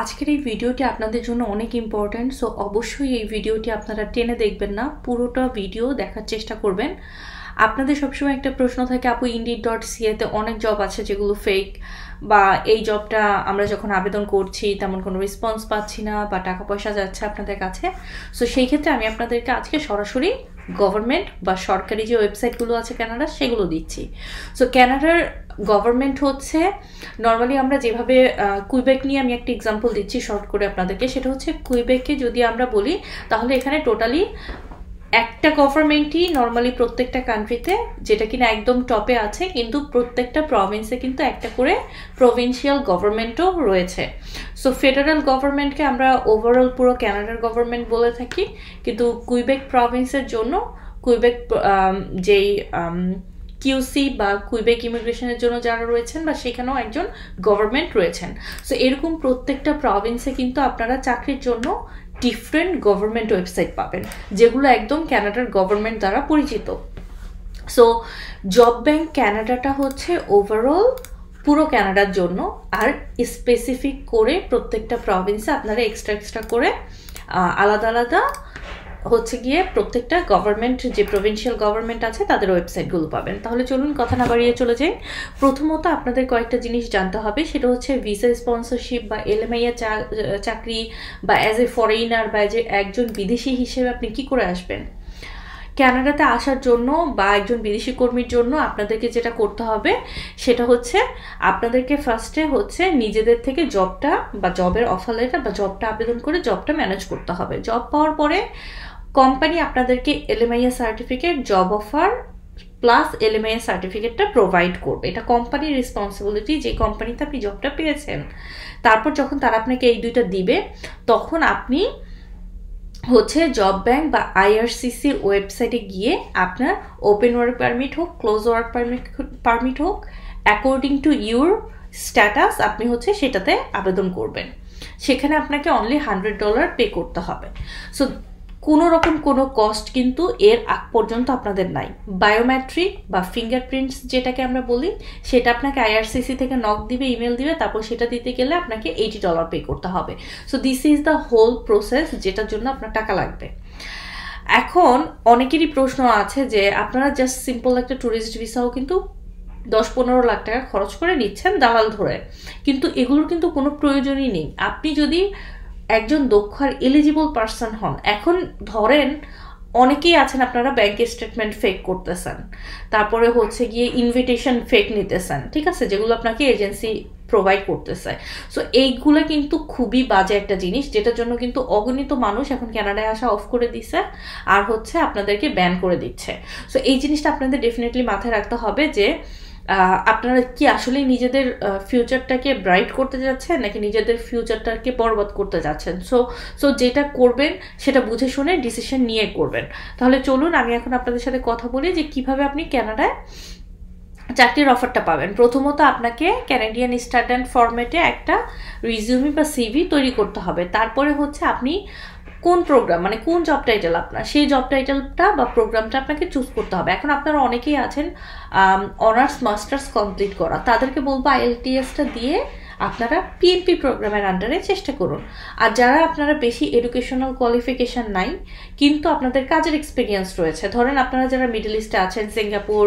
আজকের এই ভিডিওটি আপনাদের জন্য অনেক ইম্পর্ট্যান্ট। সো অবশ্যই এই ভিডিওটি আপনারা টেনে দেখবেন না, পুরোটা ভিডিও দেখার চেষ্টা করবেন। আপনাদের সবসময় একটা প্রশ্ন থাকে, আপু Indeed.ca-তে অনেক জব আছে যেগুলো ফেক, বা এই জবটা আমরা যখন আবেদন করছি তেমন কোনো রেসপন্স পাচ্ছি না, বা টাকা পয়সা যাচ্ছে আপনাদের কাছে। সো সেই ক্ষেত্রে আমি আপনাদেরকে আজকে সরাসরি গভর্নমেন্ট বা সরকারি যে ওয়েবসাইটগুলো আছে কানাডার, সেগুলো দিচ্ছি। সো কানাডার গভর্নমেন্ট হচ্ছে নর্মালি আমরা যেভাবে কুইবেক নিয়ে আমি একটা এক্সাম্পল দিচ্ছি শর্ট করে আপনাদেরকে, সেটা হচ্ছে কুইবেককে যদি আমরা বলি তাহলে এখানে টোটালি একটা গভর্নমেন্টই নর্মালি প্রত্যেকটা কান্ট্রিতে, যেটা কিনা একদম টপে আছে, কিন্তু প্রত্যেকটা প্রভিন্সে কিন্তু একটা করে প্রভিন্সিয়াল গভর্নমেন্টও রয়েছে। সো ফেডারেল গভর্নমেন্টকে আমরা ওভারঅল পুরো কানাডার গভর্নমেন্ট বলে থাকি, কিন্তু কুইবেক প্রভিন্সের জন্য কুইবেক যেই কিউসি বা কুইবেক ইমিগ্রেশনের জন্য যারা রয়েছেন বা সেখানেও একজন গভর্নমেন্ট রয়েছেন। সো এরকম প্রত্যেকটা প্রভিন্সে কিন্তু আপনারা চাকরির জন্য ডিফারেন্ট গভর্নমেন্ট ওয়েবসাইট পাবেন, যেগুলো একদম কানাডার গভর্নমেন্ট দ্বারা পরিচিত। সো জব ব্যাংক কানাডাটা হচ্ছে ওভারঅল পুরো কানাডার জন্য, আর স্পেসিফিক করে প্রত্যেকটা প্রভিন্সে আপনারা এক্সট্রা করে আলাদা আলাদা হচ্ছে গিয়ে প্রত্যেকটা গভর্নমেন্ট, যে প্রভিন্সিয়াল গভর্নমেন্ট আছে তাদের ওয়েবসাইটগুলো পাবেন। তাহলে চলুন কথা না বাড়িয়ে চলে যাই। প্রথমত আপনাদের কয়েকটা জিনিস জানতে হবে, সেটা হচ্ছে ভিসা স্পন্সরশিপ বা এলএমআইএ চাকরি, বা অ্যাজ এ ফরেইনার বা অ্যাজ এ একজন বিদেশি হিসেবে আপনি কি করে আসবেন কানাডাতে আসার জন্য, বা একজন বিদেশি কর্মীর জন্য আপনাদেরকে যেটা করতে হবে সেটা হচ্ছে আপনাদেরকে ফার্স্টে হচ্ছে নিজেদের থেকে জবটা বা জবের অফার লেটার বা জবটা আবেদন করে জবটা ম্যানেজ করতে হবে। জব পাওয়ার পরে কোম্পানি আপনাদেরকে এলএমআইএ সার্টিফিকেট, জব অফার প্লাস এলএমআইএ সার্টিফিকেটটা প্রোভাইড করবে। এটা কোম্পানির রেসপন্সিবিলিটি, যে কোম্পানিতে আপনি জবটা পেয়েছেন। তারপর যখন তারা আপনাকে এই দুইটা দিবে, তখন আপনি হচ্ছে জব ব্যাংক বা আইআরসিসির ওয়েবসাইটে গিয়ে আপনার ওপেন ওয়ার্ক পারমিট হোক, ক্লোজ ওয়ার্ক পারমিট হোক, অ্যাকর্ডিং টু ইউর স্ট্যাটাস আপনি হচ্ছে সেটাতে আবেদন করবেন। সেখানে আপনাকে অনলি $100 পে করতে হবে। সো কোনো রকম কোনো কস্ট কিন্তু এর আগ পর্যন্ত আপনাদের নাই। বায়োমেট্রিক বা ফিঙ্গারপ্রিন্টস যেটাকে আমরা বলি, সেটা আপনাকে আইআরসিসি থেকে নক দিবে, ইমেল দিবে, তারপর সেটা দিতে গেলে আপনাকে $80 পে করতে হবে। So this is the whole process, যেটার জন্য আপনার টাকা লাগবে। এখন অনেকেরই প্রশ্ন আছে যে আপনারা জাস্ট সিম্পল একটা ট্যুরিস্ট ভিসাও কিন্তু 10-15 লাখ টাকা খরচ করে নিচ্ছেন দালাল ধরে, কিন্তু এগুলোর কিন্তু কোনো প্রয়োজনই নেই। আপনি যদি একজন দক্ষ আর এলিজিবল পার্সন হন, এখন ধরেন অনেকেই আছেন আপনারা ব্যাংকের স্টেটমেন্ট ফেক করতেছেন, তারপরে হচ্ছে গিয়ে ইনভিটেশন ফেক নিতেছেন, ঠিক আছে, যেগুলো আপনাকে এজেন্সি প্রোভাইড করতেছে। সো এইগুলো কিন্তু খুবই বাজে একটা জিনিস, যেটার জন্য কিন্তু অগণিত মানুষ এখন কানাডায় আসা অফ করে দিচ্ছে আর হচ্ছে আপনাদেরকে ব্যান করে দিচ্ছে। সো এই জিনিসটা আপনাদের ডেফিনেটলি মাথায় রাখতে হবে যে আপনারা কি আসলে নিজেদের ফিউচারটাকে ব্রাইট করতে যাচ্ছেন নাকি নিজেদের ফিউচারটাকে বরবাদ করতে যাচ্ছেন। সো যেটা করবেন সেটা বুঝে শুনে ডিসিশন নিয়ে করবেন। তাহলে চলুন আমি এখন আপনাদের সাথে কথা বলি যে কিভাবে আপনি কানাডায় চাকরির অফারটা পাবেন। প্রথমত আপনাকে ক্যানাডিয়ান স্ট্যান্ডার্ড ফরম্যাটে একটা রিজিউমি বা সিভি তৈরি করতে হবে। তারপরে হচ্ছে আপনি কোন প্রোগ্রাম, মানে কোন জব টাইটেল আপনার, সেই জব টাইটেলটা বা প্রোগ্রামটা আপনাকে চুজ করতে হবে। এখন আপনারা অনেকেই আছেন অনার্স মাস্টার্স কমপ্লিট করা, তাদেরকে বলবো আইএলটিএসটা দিয়ে আপনারা পিএমপি প্রোগ্রামের আন্ডারে চেষ্টা করুন। আর যারা আপনারা বেশি এডুকেশনাল কোয়ালিফিকেশান নাই কিন্তু আপনাদের কাজের এক্সপিরিয়েন্স রয়েছে, ধরেন আপনারা যারা মিডল ইস্টে আছেন, সিঙ্গাপুর,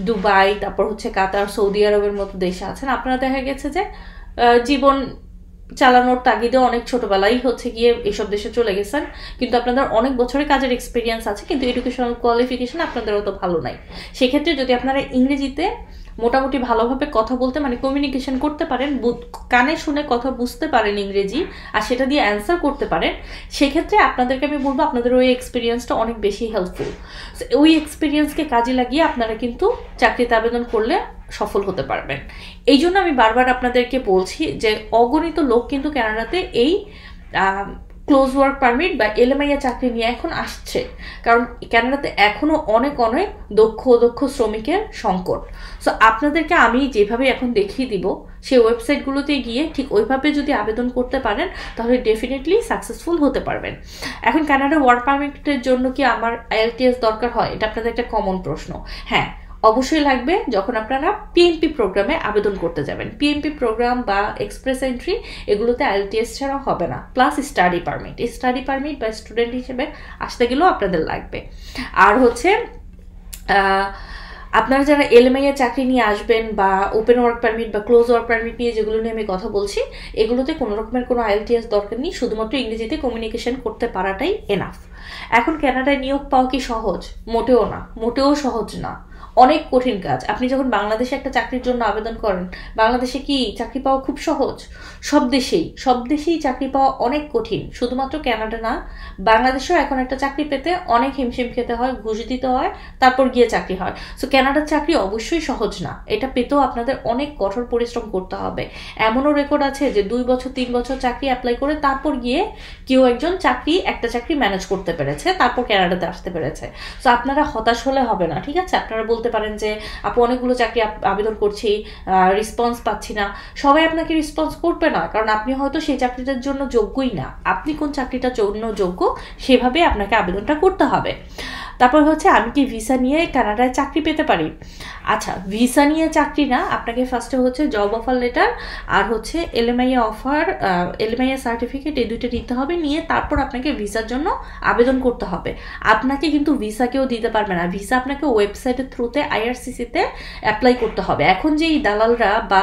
দুবাই, তারপর হচ্ছে কাতার, সৌদি আরবের মতো দেশে আছেন, আপনারা দেখা গেছে যে জীবন চালানোর তাগিদে অনেক ছোটবেলায় হচ্ছে গিয়ে এসব দেশে চলে গেছেন, কিন্তু আপনাদের অনেক বছরের কাজের এক্সপিরিয়েন্স আছে, কিন্তু এডুকেশনাল কোয়ালিফিকেশন আপনাদের অত ভালো নাই। সেক্ষেত্রে যদি আপনারা ইংরেজিতে মোটামুটি ভালোভাবে কথা বলতে, মানে কমিউনিকেশন করতে পারেন, কানে শুনে কথা বুঝতে পারেন ইংরেজি, আর সেটা দিয়ে অ্যান্সার করতে পারেন, সেক্ষেত্রে আপনাদেরকে আমি বলবো আপনাদের ওই এক্সপিরিয়েন্সটা অনেক বেশি হেল্পফুল। ওই এক্সপিরিয়েন্সকে কাজে লাগিয়ে আপনারা কিন্তু চাকরিতে আবেদন করলে সফল হতে পারবেন। এই জন্য আমি বারবার আপনাদেরকে বলছি যে অগণিত লোক কিন্তু কানাডাতে এই ক্লোজ ওয়ার্ক পারমিট বা এলএমআইএ চাকরি নিয়ে এখন আসছে, কারণ কানাডাতে এখনও অনেক দক্ষ শ্রমিকের সংকট। সো আপনাদেরকে আমি যেভাবে এখন দেখিয়ে দিব, সেই ওয়েবসাইটগুলোতে গিয়ে ঠিক ওইভাবে যদি আবেদন করতে পারেন তাহলে ডেফিনেটলি সাকসেসফুল হতে পারবেন। এখন কানাডা ওয়ার্ক পারমিটের জন্য কি আমার আইএলটিএস দরকার হয়? এটা আপনাদের একটা কমন প্রশ্ন। হ্যাঁ, অবশ্যই লাগবে যখন আপনারা পিএমপি প্রোগ্রামে আবেদন করতে যাবেন। পিএমপি প্রোগ্রাম বা এক্সপ্রেস এন্ট্রি এগুলোতে আইএলটিএস ছাড়াও হবে না, plus study permit. Study permit বা স্টুডেন্ট হিসেবে আসতে গেলেও আপনাদের লাগবে। আর হচ্ছে আপনারা যারা এলএমআই চাকরি নিয়ে আসবেন বা ওপেন ওয়ার্ক পারমিট বা ক্লোজ ওয়ার্ক পারমিট নিয়ে যেগুলো নিয়ে আমি কথা বলছি, এগুলোতে কোনো রকমের কোনো আইএলটিএস দরকার নেই, শুধুমাত্র ইংরেজিতে কমিউনিকেশন করতে পারাটাই এনাফ। এখন কানাডায় নিয়োগ পাওয়া কি সহজ? মোটেও না, মোটেও সহজ না, অনেক কঠিন কাজ। আপনি যখন বাংলাদেশে একটা চাকরির জন্য আবেদন করেন, বাংলাদেশে কি চাকরি পাওয়া খুব সহজ? সব দেশেই চাকরি পাওয়া অনেক কঠিন, শুধুমাত্র কানাডা না, বাংলাদেশেও এখন একটা চাকরি পেতে অনেক হিমশিম খেতে হয়, ঘুষ দিতে হয়, তারপর গিয়ে চাকরি হয়। সো কানাডার চাকরি অবশ্যই সহজ না, এটা পেতেও আপনাদের অনেক কঠোর পরিশ্রম করতে হবে। এমনও রেকর্ড আছে যে 2 বছর 3 বছর চাকরি অ্যাপ্লাই করে তারপর গিয়ে কেউ একজন একটা চাকরি ম্যানেজ করতে পেরেছে, তারপর কানাডাতে আসতে পেরেছে। সো আপনারা হতাশ হলে হবে না, ঠিক আছে? আপনারা বলতে পারেন যে আপু অনেকগুলো চাকরি আবেদন করছি, রেসপন্স পাচ্ছি না। সবাই আপনাকে রেসপন্স করবে না, কারণ আপনি হয়তো সেই চাকরিটার জন্য যোগ্যই না। আপনি কোন চাকরিটার জন্য যোগ্য সেভাবে আপনাকে আবেদনটা করতে হবে। তারপর হচ্ছে আমি কি ভিসা নিয়ে কানাডায় চাকরি পেতে পারি? আচ্ছা, ভিসা নিয়ে চাকরি না, আপনাকে ফার্স্টে হচ্ছে জব অফার লেটার আর হচ্ছে এলএমআই সার্টিফিকেট, এই দুইটা দিতে হবে। নিয়ে তারপর আপনাকে ভিসার জন্য আবেদন করতে হবে। আপনাকে কিন্তু ভিসা কেউ দিতে পারবে না, ভিসা আপনাকে ওয়েবসাইটের থ্রুতে আইআরসিসিতে অ্যাপ্লাই করতে হবে। এখন যে এই দালালরা বা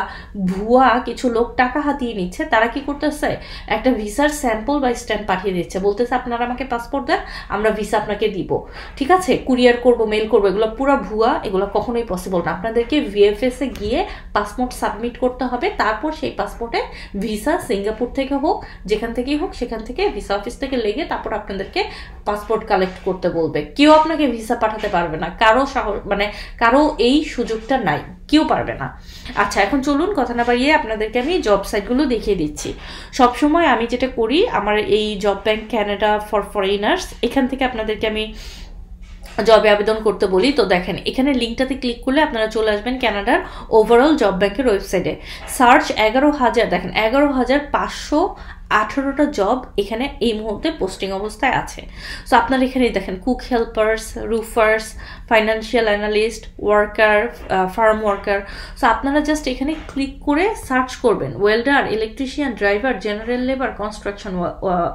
ভুয়া কিছু লোক টাকা হাতিয়ে নিচ্ছে, তারা কি করতেছে, একটা ভিসার স্যাম্পল বা স্ট্যাম্প পাঠিয়ে দিচ্ছে, বলতেছে আপনারা আমাকে পাসপোর্ট দেন, আমরা ভিসা আপনাকে দিব, ঠিক আছে, কুরিয়ার করব, মেল করবো। এগুলো পুরো ভুয়া, এগুলো কখনোই পসিবল না। আপনাদেরকে ভিএফএস এ গিয়ে পাসপোর্ট সাবমিট করতে হবে, তারপর সেই পাসপোর্টে ভিসা সিঙ্গাপুর থেকে হোক, যেখান থেকেই হোক, সেখান থেকে ভিসা অফিস থেকে লেগে তারপর আপনাদেরকে পাসপোর্ট কালেক্ট করতে বলবে। কেউ আপনাকে ভিসা পাঠাতে পারবে না, কারো এই সুযোগটা নাই, কেউ পারবে না। আচ্ছা, এখন চলুন কথা না বাড়িয়ে আপনাদেরকে আমি জব সাইটগুলো দেখিয়ে দিচ্ছি। সবসময় আমি যেটা করি, আমার এই job bank Canada for foreigners, এখান থেকে আপনাদেরকে আমি জবে আবেদন করতে বলি। তো দেখেন, এখানে লিঙ্কটাতে ক্লিক করলে আপনারা চলে আসবেন কানাডার ওভারঅল জব ব্যাংকের ওয়েবসাইটে। সার্চ 11,000, দেখেন 11,518টা জব এখানে এই মুহূর্তে পোস্টিং অবস্থায় আছে। সো আপনারা এখানে দেখেন cook helpers, রুফার্স, financial analyst, worker, farm worker. So আপনারা জাস্ট এখানে ক্লিক করে সার্চ করবেন welder, electrician, driver, general labour, construction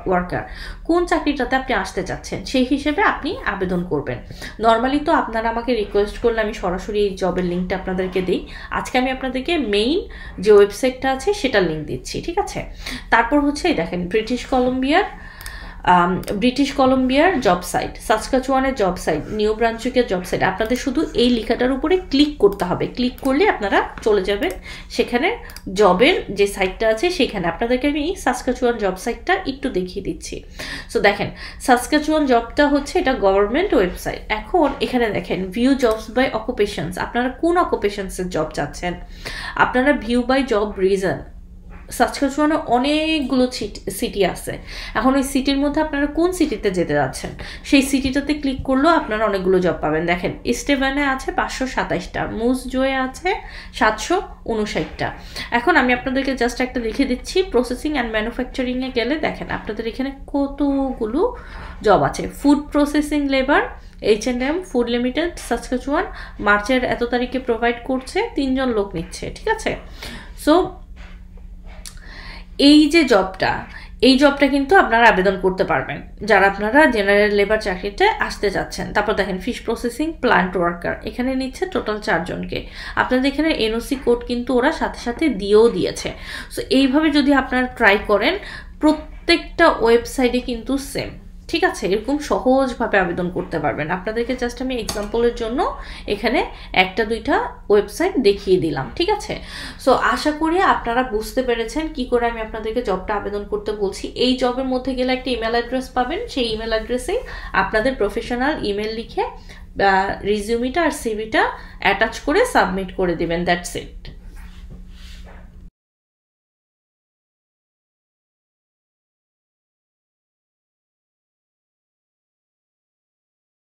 worker, কোন চাকরিটাতে আপনি আসতে চাচ্ছেন সেই হিসেবে আপনি আবেদন করবেন। নর্মালি তো আপনারা আমাকে রিকোয়েস্ট করলে আমি সরাসরি এই জবের লিঙ্কটা আপনাদেরকে দিই। আজকে আমি আপনাদেরকে মেইন যে ওয়েবসাইটটা আছে সেটার লিঙ্ক দিচ্ছি, ঠিক আছে? তারপর হচ্ছে দেখেন ব্রিটিশ কলম্বিয়ার জব সাইট, সাসকাচুয়ানের জব সাইট, নিউ ব্রান্সউইকের জব সাইট। আপনাদের শুধু এই লেখাটার উপরে ক্লিক করতে হবে, ক্লিক করলে আপনারা চলে যাবেন সেখানে জবের যে সাইটটা আছে সেখানে। আপনাদেরকে আমি সাসকাচুয়ান জব সাইটটা একটু দেখিয়ে দিচ্ছি। সো দেখেন, সাসকাচুয়ান জবটা হচ্ছে এটা গভর্নমেন্ট ওয়েবসাইট। এখন এখানে দেখেন ভিউ জবস বাই অকুপেশনস, আপনারা কোন অকুপেশনসের জব চাচ্ছেন। আপনারা ভিউ বাই জব রিজন, সাসকাচুয়ানে অনেকগুলো সিটি আছে। এখন ওই সিটির মধ্যে আপনারা কোন সিটিতে যেতে যাচ্ছেন সেই সিটিটাতে ক্লিক করলেও আপনারা অনেকগুলো জব পাবেন। দেখেন, স্টেভেনে আছে 527টা, মুজ জোয়ে আছে 759টা। এখন আমি আপনাদেরকে জাস্ট একটা লিখে দিচ্ছি, প্রসেসিং অ্যান্ড ম্যানুফ্যাকচারিংয়ে গেলে দেখেন আপনাদের এখানে কতগুলো জব আছে। Food processing labour, H&M food limited, Saskatchewan, মার্চের এত তারিখে প্রোভাইড করছে, 3 জন লোক নিচ্ছে, ঠিক আছে? সো এই যে এই জবটা কিন্তু আপনারা আবেদন করতে পারবেন যারা আপনারা জেনারেল লেবার চাকরিতে আসতে যাচ্ছেন। তারপর দেখেন ফিশ প্রসেসিং প্ল্যান্ট ওয়ার্কার, এখানে নিচ্ছে টোটাল 4 জনকে। আপনাদের এখানে এনওসি কোড কিন্তু ওরা সাথে সাথে দিয়েও দিয়েছে। সো এইভাবে যদি আপনারা ট্রাই করেন, প্রত্যেকটা ওয়েবসাইটে কিন্তু সেম, ঠিক আছে? এরকম সহজভাবে আবেদন করতে পারবেন। আপনাদেরকে জাস্ট আমি এক্সাম্পলের জন্য এখানে 1-2টা ওয়েবসাইট দেখিয়ে দিলাম, ঠিক আছে? সো আশা করি আপনারা বুঝতে পেরেছেন কি করে আমি আপনাদেরকে জবটা আবেদন করতে বলছি। এই জবের মধ্যে গেলে একটা ইমেল অ্যাড্রেস পাবেন, সেই ইমেল অ্যাড্রেসেই আপনাদের প্রফেশনাল ইমেল লিখে রিজিউমিটা আর সিভিটা অ্যাটাচ করে সাবমিট করে দিবেন, দ্যাটস ইট।